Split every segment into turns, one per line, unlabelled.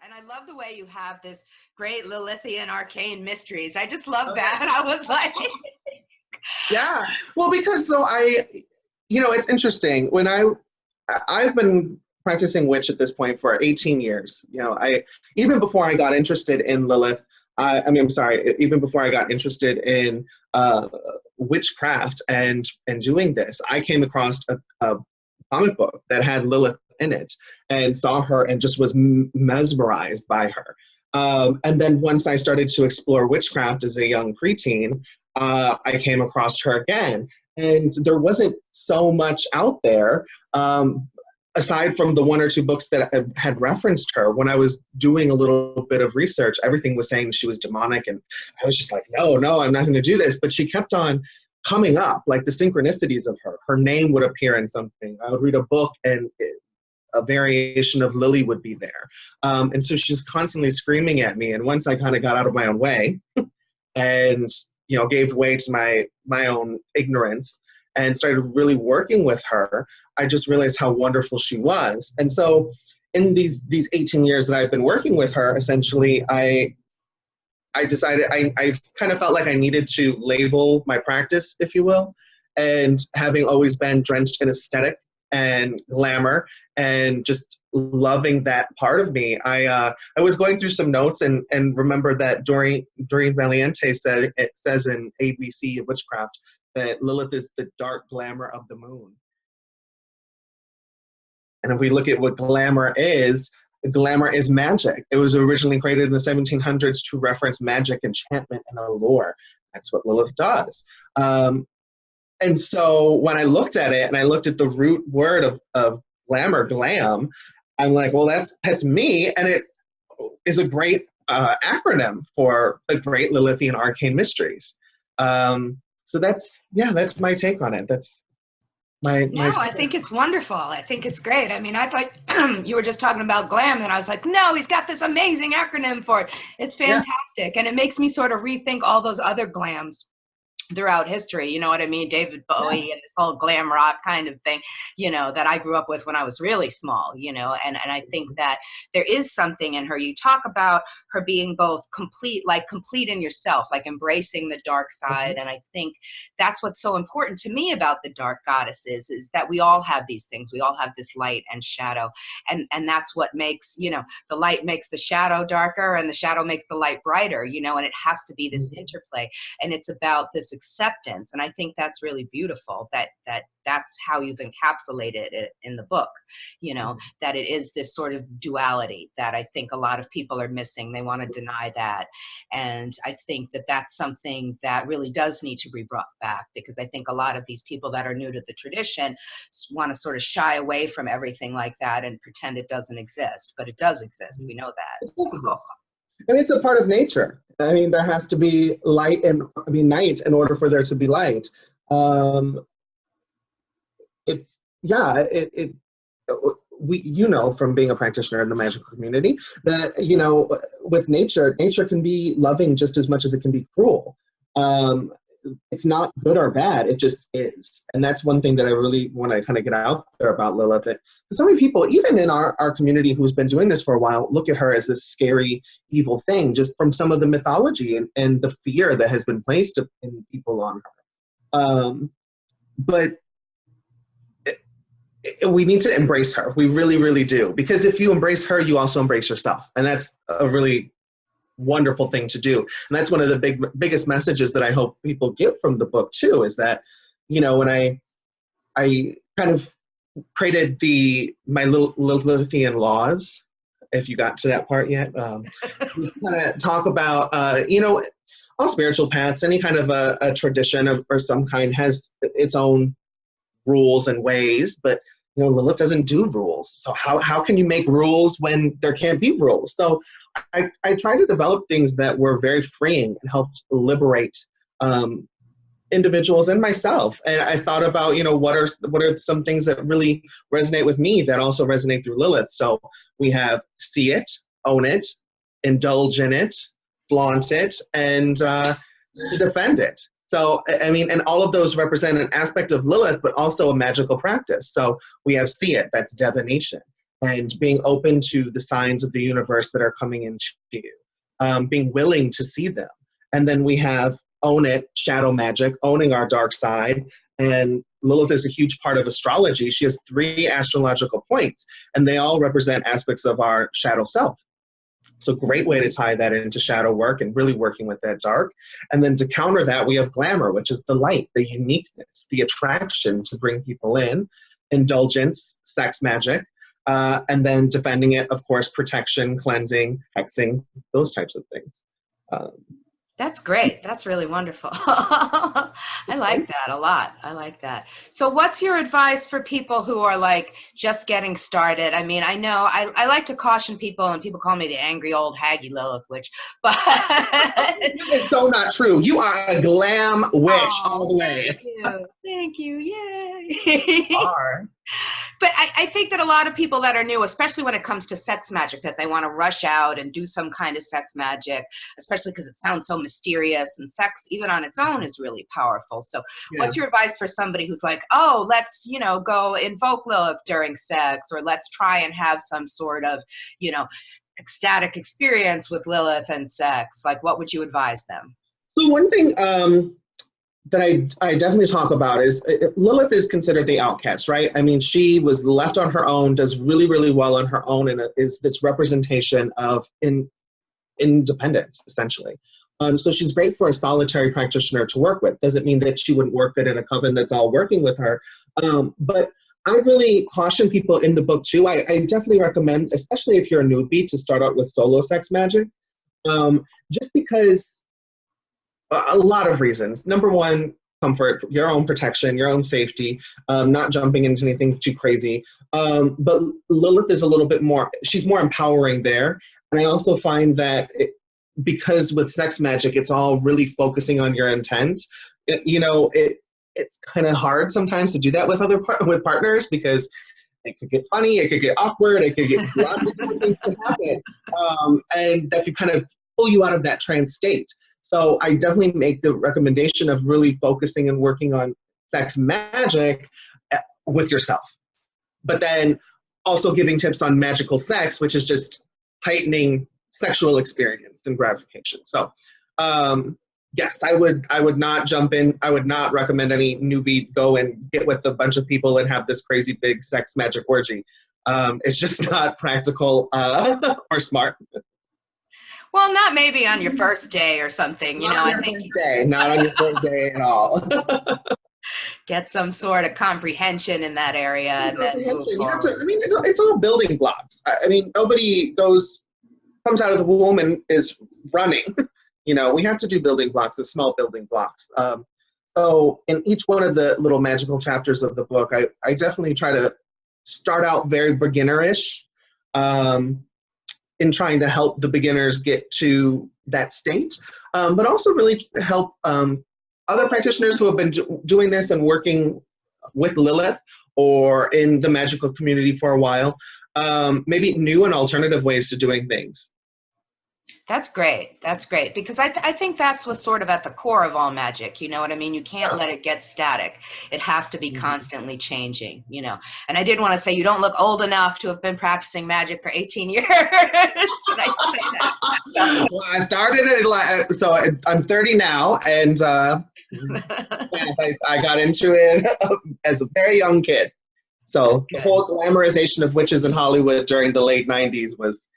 And I love the way you have this great Lilithian arcane mysteries. I just love that. And I was like,
yeah. Well, because so it's interesting. I've been practicing witch at this point for 18 years. Even before I got interested in Lilith, even before I got interested in witchcraft and doing this, I came across a comic book that had Lilith in it and saw her and just was mesmerized by her. And then once I started to explore witchcraft as a young preteen, I came across her again. And there wasn't so much out there, aside from the one or two books that had referenced her. When I was doing a little bit of research, everything was saying she was demonic. And I was just like, no, I'm not going to do this. But she kept on coming up, like the synchronicities of her. Her name would appear in something. I would read a book and a variation of Lily would be there. And so she's constantly screaming at me. And once I kind of got out of my own way and gave way to my own ignorance and started really working with her, I just realized how wonderful she was. And so in these 18 years that I've been working with her, essentially, I decided I kind of felt like I needed to label my practice, if you will. And having always been drenched in aesthetic and glamour and just loving that part of me, I was going through some notes and remember that Doreen Valiente says in ABC of Witchcraft that Lilith is the dark glamour of the moon. And if we look at what glamour is magic. It was originally created in the 1700s to reference magic, enchantment, and allure. That's what Lilith does. And so when I looked at it and I looked at the root word of glamour, glam, I'm like, well, that's me. And it is a great acronym for the great Lilithian arcane mysteries. So that's my take on it. That's
I think it's wonderful. I think it's great. I mean, I thought you were just talking about glam, and I was like, no, he's got this amazing acronym for it. It's fantastic. And it makes me sort of rethink all those other glams throughout history, you know what I mean? David Bowie and this whole glam rock kind of thing, that I grew up with when I was really small, and I think that there is something in her. You talk about her being both complete in yourself, like embracing the dark side. And I think that's what's so important to me about the dark goddesses is that we all have these things. We all have this light and shadow. And that's what makes, the light makes the shadow darker and the shadow makes the light brighter, and it has to be this interplay. And it's about this acceptance. And I think that's really beautiful that's how you've encapsulated it in the book, that it is this sort of duality that I think a lot of people are missing. They want to deny that. And I think that that's something that really does need to be brought back, because I think a lot of these people that are new to the tradition want to sort of shy away from everything like that and pretend it doesn't exist, but it does exist. We know that.
And it's a part of nature. I mean, there has to be night in order for there to be light. We from being a practitioner in the magical community that, with nature can be loving just as much as it can be cruel. It's not good or bad, it just is. And that's one thing that I really want to kind of get out there about Lilith. That so many people, even in our community who's been doing this for a while, look at her as this scary, evil thing, just from some of the mythology and the fear that has been placed in people on her. But we need to embrace her. We really, really do. Because if you embrace her, you also embrace yourself. And that's a really wonderful thing to do. And that's one of the biggest messages that I hope people get from the book too, is that, when I kind of created my Lilithian laws, if you got to that part yet, we kind of talk about, all spiritual paths, any kind of a tradition or some kind has its own rules and ways, but Lilith doesn't do rules. So how can you make rules when there can't be rules? So I try to develop things that were very freeing and helped liberate individuals and myself. And I thought about, what are some things that really resonate with me that also resonate through Lilith. So we have see it, own it, indulge in it, flaunt it, and defend it. So, I mean, and all of those represent an aspect of Lilith, but also a magical practice. So we have see it, that's divination. and being open to the signs of the universe that are coming into you, being willing to see them. And then we have own it, shadow magic, owning our dark side. And Lilith is a huge part of astrology. She has 3 astrological points, and they all represent aspects of our shadow self. So great way to tie that into shadow work and really working with that dark. And then to counter that, we have glamour, which is the light, the uniqueness, the attraction to bring people in, indulgence, sex magic, and then defending it, of course, protection, cleansing, hexing, those types of things.
That's great. That's really wonderful. I like that a lot. I like that. So what's your advice for people who are like just getting started? I mean, I know I like to caution people, and people call me the angry old haggy Lilith witch, but
it's so not true. You are a glam witch all the way.
Thank you. Thank you. Yay.
You are.
But I think that a lot of people that are new, especially when it comes to sex magic, that they want to rush out and do some kind of sex magic, especially because it sounds so mysterious, and sex, even on its own, is really powerful. So what's your advice for somebody who's like, oh, let's, you know, go invoke Lilith during sex, or let's try and have some sort of, you know, ecstatic experience with Lilith and sex? Like, what would you advise them?
So one thing that I definitely talk about is Lilith is considered the outcast, right? I mean, she was left on her own, does really, really well on her own, and is this representation of independence, essentially. So she's great for a solitary practitioner to work with. Doesn't mean that she wouldn't work good in a coven that's all working with her. But I really caution people in the book too. I definitely recommend, especially if you're a newbie, to start out with solo sex magic. Just because a lot of reasons. Number one, comfort, your own protection, your own safety, not jumping into anything too crazy. But Lilith is a little bit more, she's more empowering there. And I also find that because with sex magic, it's all really focusing on your intent. It's kind of hard sometimes to do that with with partners, because it could get funny, it could get awkward, it could get lots of different things can happen. And that could kind of pull you out of that trance state. So I definitely make the recommendation of really focusing and working on sex magic with yourself. But then also giving tips on magical sex, which is just heightening sexual experience and gratification. So yes, I would not jump in. I would not recommend any newbie go and get with a bunch of people and have this crazy big sex magic orgy. It's just not practical or smart.
Well, not maybe on your first day or something, you know.
I think not on your first day at all.
Get some sort of comprehension in that area, and then move forward.
It's all building blocks. I mean, nobody comes out of the womb and is running. You know, we have to do building blocks, the small building blocks. So in each one of the little magical chapters of the book, I definitely try to start out very beginnerish. In trying to help the beginners get to that state, but also really help other practitioners who have been doing this and working with Lilith or in the magical community for a while, maybe new and alternative ways to doing things.
That's great. That's great, because I think that's what's sort of at the core of all magic. You know what I mean? You can't let it get static. It has to be constantly changing, you know. And I did want to say, you don't look old enough to have been practicing magic for 18 years. Can I just say that?
Well, I started it, so I'm 30 now, and I got into it as a very young kid. So the whole glamorization of witches in Hollywood during the late 90s was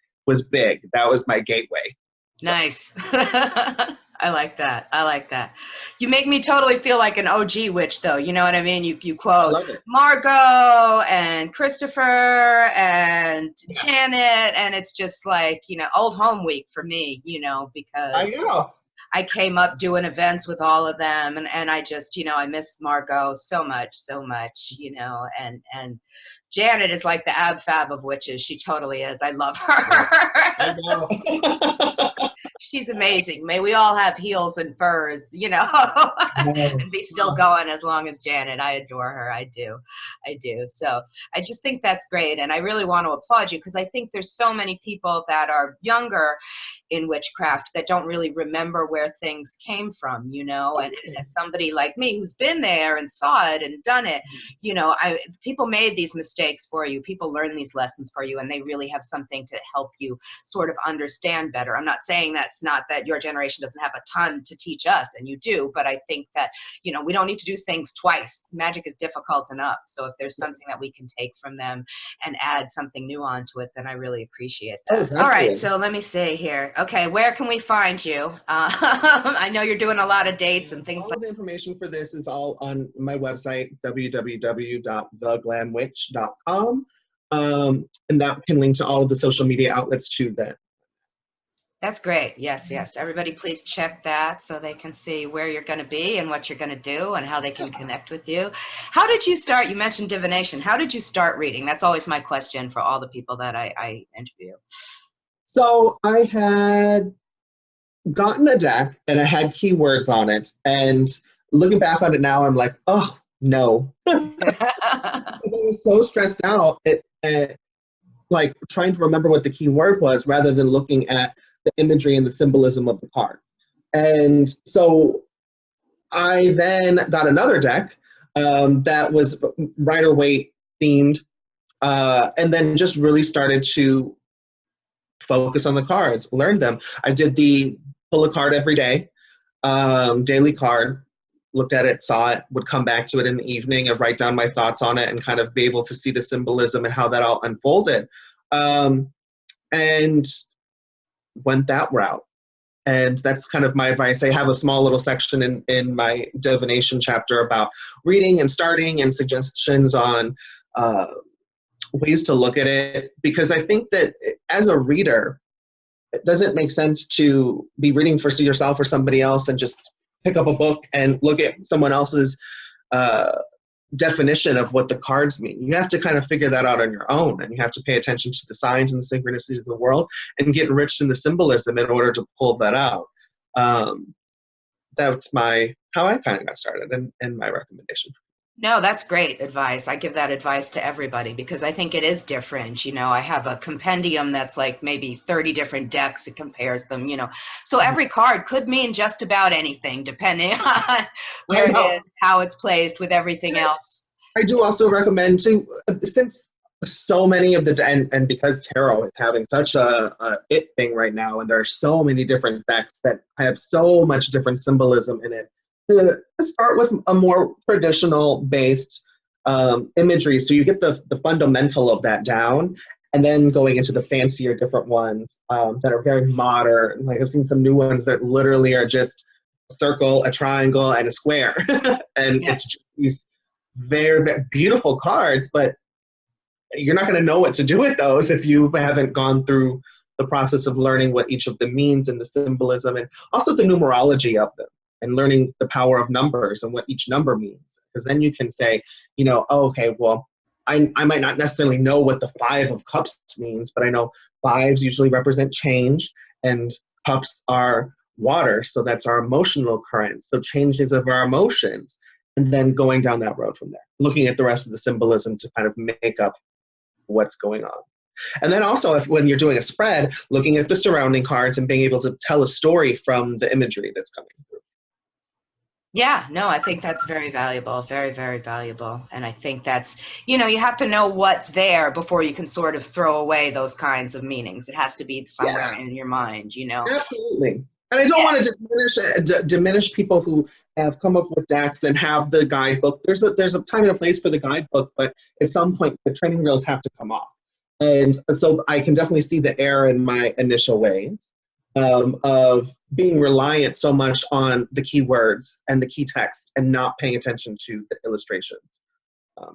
big. That was my gateway. So.
Nice. I like that. I like that. You make me totally feel like an OG witch, though. You know what I mean? You quote Margot and Christopher and Janet, and it's just like, you know, old home week for me, you know, because
I know.
I came up doing events with all of them, and I just, you know, I miss Margot so much, you know, and Janet is like the ab fab of witches. She totally is. I love her.
I know.
She's amazing. May we all have heels and furs, you know, and be still going as long as Janet. I adore her. I do. I do. So I just think that's great. And I really want to applaud you because I think there's so many people that are younger in witchcraft that don't really remember where things came from, you know, and as somebody like me who's been there and saw it and done it, you know, people made these mistakes for you. People learn these lessons for you, and they really have something to help you sort of understand better. I'm not saying that's not that your generation doesn't have a ton to teach us, and you do, but I think that, you know, we don't need to do things twice. Magic is difficult enough. So if there's something that we can take from them and add something new onto it, then I really appreciate that. All right, so let me see here. Okay, where can we find you? I know you're doing a lot of dates and things.
All of the information for this is all on my website, www.theglamwitch.com. And that can link to all of the social media outlets too then.
That's great. Yes, yes. Everybody please check that so they can see where you're going to be and what you're going to do and how they can connect with you. How did you start? You mentioned divination. How did you start reading? That's always my question for all the people that I interview.
So I had gotten a deck and I had keywords on it. And looking back on it now, I'm like, oh, no. Because I was so stressed out at like trying to remember what the key word was rather than looking at the imagery and the symbolism of the card. And so I then got another deck that was Rider-Waite themed, and then just really started to focus on the cards, learn them. I did the pull a card every day, daily card, looked at it, saw it, would come back to it in the evening and write down my thoughts on it and kind of be able to see the symbolism and how that all unfolded. And went that route. And that's kind of my advice. I have a small little section in my divination chapter about reading and starting and suggestions on ways to look at it. Because I think that as a reader, it doesn't make sense to be reading for yourself or somebody else and just pick up a book and look at someone else's definition of what the cards mean. You have to kind of figure that out on your own, and you have to pay attention to the signs and the synchronicities of the world and get enriched in the symbolism in order to pull that out. That's how I kind of got started and my recommendation.
No, that's great advice. I give that advice to everybody because I think it is different. You know, I have a compendium that's like maybe 30 different decks. It compares them, you know. So every card could mean just about anything depending on where it is, how it's placed with everything else.
I do also recommend to, since so many of and because tarot is having such a it thing right now, and there are so many different decks that have so much different symbolism in it, to start with a more traditional based imagery, so you get the fundamental of that down, and then going into the fancier different ones that are very modern. Like I've seen some new ones that literally are just a circle, a triangle, and a square. And it's just these very, very beautiful cards, but you're not going to know what to do with those if you haven't gone through the process of learning what each of them means and the symbolism and also the numerology of them, and learning the power of numbers and what each number means. Because then you can say, you know, oh, okay, well, I might not necessarily know what the 5 of cups means, but I know 5s usually represent change, and cups are water, so that's our emotional current, so changes of our emotions, and then going down that road from there, looking at the rest of the symbolism to kind of make up what's going on. And then also, when you're doing a spread, looking at the surrounding cards and being able to tell a story from the imagery that's coming through.
Yeah, no, I think that's very valuable, very, very valuable. And I think that's, you know, you have to know what's there before you can sort of throw away those kinds of meanings. It has to be somewhere in your mind, you know.
Absolutely. And I don't want to diminish people who have come up with decks and have the guidebook. There's a time and a place for the guidebook, but at some point the training wheels have to come off. And so I can definitely see the error in my initial ways of being reliant so much on the keywords and the key text and not paying attention to the illustrations,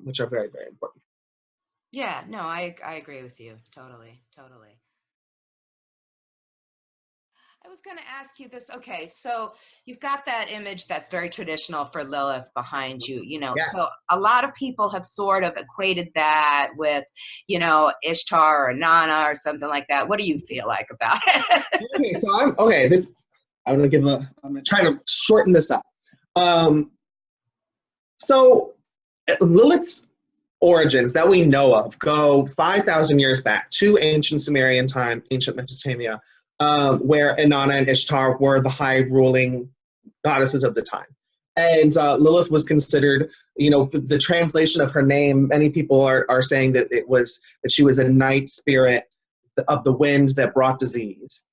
which are very, very important.
Yeah, no, I agree with you. Totally, totally. I was going to ask you this. Okay, so you've got that image that's very traditional for Lilith behind you, you know.
Yeah.
So a lot of people have sort of equated that with, you know, Ishtar or Nana or something like that. What do you feel like about it?
Okay, so I'm gonna try to shorten this up. So Lilith's origins that we know of go 5,000 years back to ancient Sumerian time, ancient Mesopotamia, where Inanna and Ishtar were the high ruling goddesses of the time. And Lilith was considered, you know, the translation of her name, many people are saying that she was a night spirit of the wind that brought disease.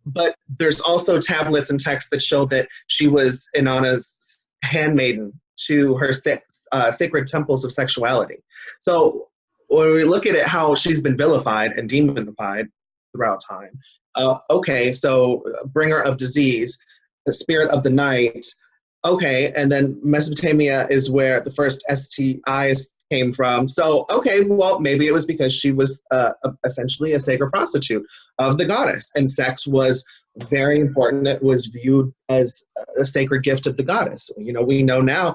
But there's also tablets and texts that show that she was Inanna's handmaiden to her sacred temples of sexuality. So when we look at it, how she's been vilified and demonified throughout time, okay, so bringer of disease, the spirit of the night, okay, and then Mesopotamia is where the first STIs came from. So, okay, well, maybe it was because she was essentially a sacred prostitute of the goddess, and sex was very important. It was viewed as a sacred gift of the goddess. You know, we know now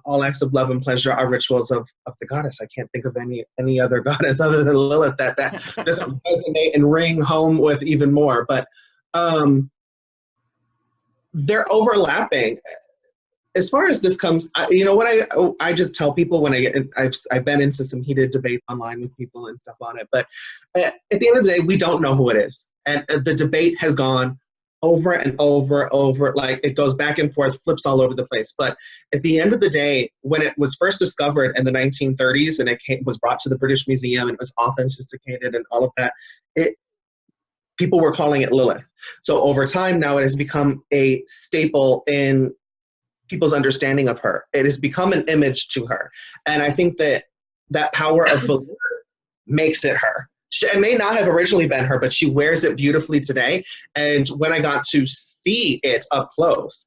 all acts of love and pleasure are rituals of the goddess. I can't think of any other goddess other than Lilith that doesn't resonate and ring home with even more. But they're overlapping. As far as this comes, you know what I just tell people when I've been into some heated debate online with people and stuff on it, but at the end of the day, we don't know who it is. And the debate has gone over and over, like it goes back and forth, flips all over the place. But at the end of the day, when it was first discovered in the 1930s and was brought to the British Museum and it was authenticated and all of that, people were calling it Lilith. So over time now it has become a staple in people's understanding of her. It has become an image to her. And I think that power of belief makes it her. It may not have originally been her, but she wears it beautifully today. And when I got to see it up close,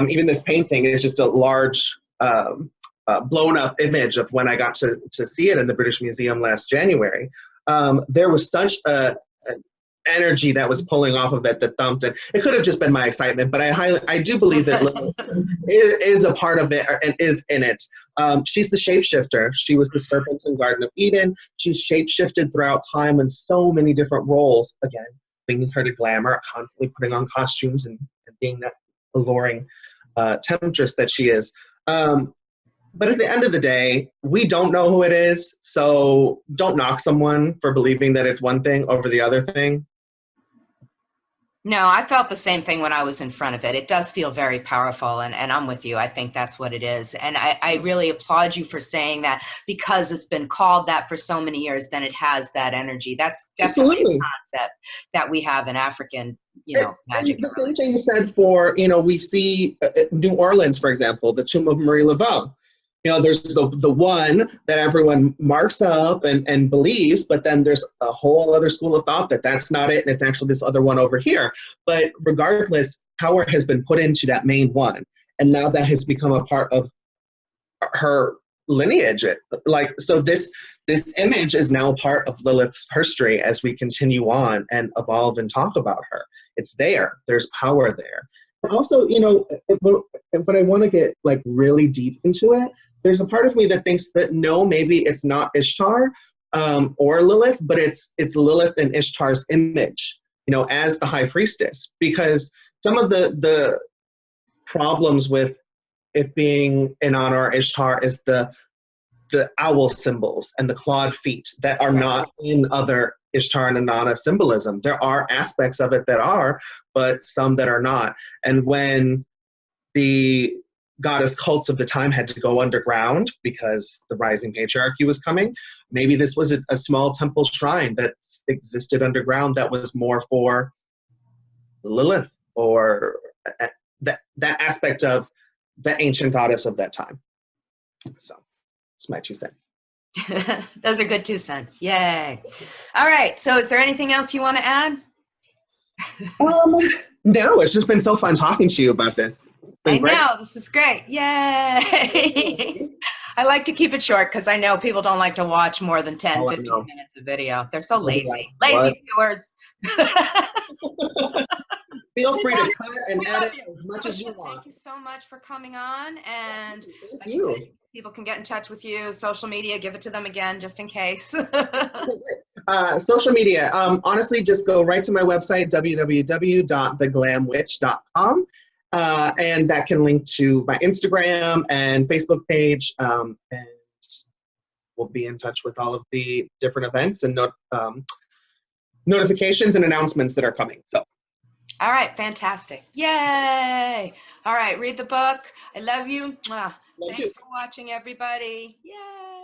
even this painting is just a large blown up image of when I got to see it in the British Museum last January. There was such an energy that was pulling off of it that thumped it. It could have just been my excitement, but I do believe that Lilith is a part of it and is in it. She's the shapeshifter. She was the serpent in Garden of Eden. She's shapeshifted throughout time in so many different roles. Again, bringing her to glamour, constantly putting on costumes and being that alluring temptress that she is. But at the end of the day, we don't know who it is, so don't knock someone for believing that it's one thing over the other thing.
No, I felt the same thing when I was in front of it. It does feel very powerful, and I'm with you. I think that's what it is. And I really applaud you for saying that, because it's been called that for so many years, then it has that energy. That's definitely
Absolutely.
a concept that we have in African, you know, magic.
And the same thing is said for, you know, we see New Orleans, for example, the tomb of Marie Laveau. You know, there's the one that everyone marks up and believes, but then there's a whole other school of thought that that's not it, and it's actually this other one over here. But regardless, power has been put into that main one, and now that has become a part of her lineage. So this image is now part of Lilith's history as we continue on and evolve and talk about her. It's there. There's power there. Also, you know, when I want to get like really deep into it, there's a part of me that thinks that no, maybe it's not Ishtar or Lilith, but it's Lilith and Ishtar's image, you know, as the high priestess. Because some of the problems with it being in honor of Ishtar is the owl symbols and the clawed feet that are not in other Ishtar and Inanna symbolism. There are aspects of it that are, but some that are not. And when the goddess cults of the time had to go underground because the rising patriarchy was coming, maybe this was a small temple shrine that existed underground that was more for Lilith or that aspect of the ancient goddess of that time. So it's my 2 cents.
Those are good 2 cents. Yay. All right. So is there anything else you want to add?
No, it's just been so fun talking to you about this.
I know. This is great. Yay. I like to keep it short because I know people don't like to watch more than 10, 15 minutes of video. They're so lazy. Lazy viewers.
Feel free to cut and edit as much as you want.
Thank you so much for coming on. And
thank you.
Said, people can get in touch with you, social media, give it to them again, just in case.
Social media, honestly, just go right to my website, www.theglamwitch.com. And that can link to my Instagram and Facebook page. And we'll be in touch with all of the different events and notifications and announcements that are coming. So.
All right, fantastic. Yay. All right, read the book. I love you. Thanks for watching, everybody. Yay.